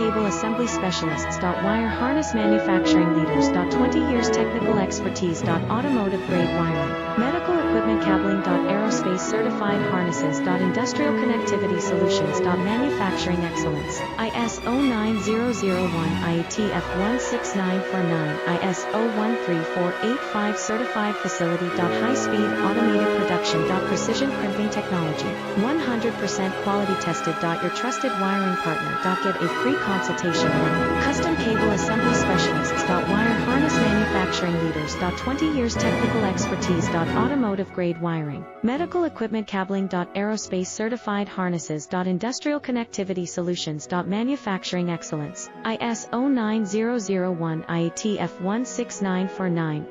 cable assembly specialists. Wire harness manufacturing leaders. 20 years technical expertise. Automotive grade wiring, medical equipment cabling. Aerospace certified harnesses. Industrial connectivity solutions. Manufacturing excellence. ISO 9001 IATF 16949 ISO 13485 certified facility. High speed automated production. Precision crimping technology, 100% quality tested. Your trusted wiring partner. Get a free consultation with custom cable assembly specialists. Wire harness manufacturing leaders. 20 years technical expertise. Automotive grade wiring, medical equipment cabling. Aerospace certified harnesses. Industrial connectivity solutions. Manufacturing excellence. ISO 9001 IATF 16949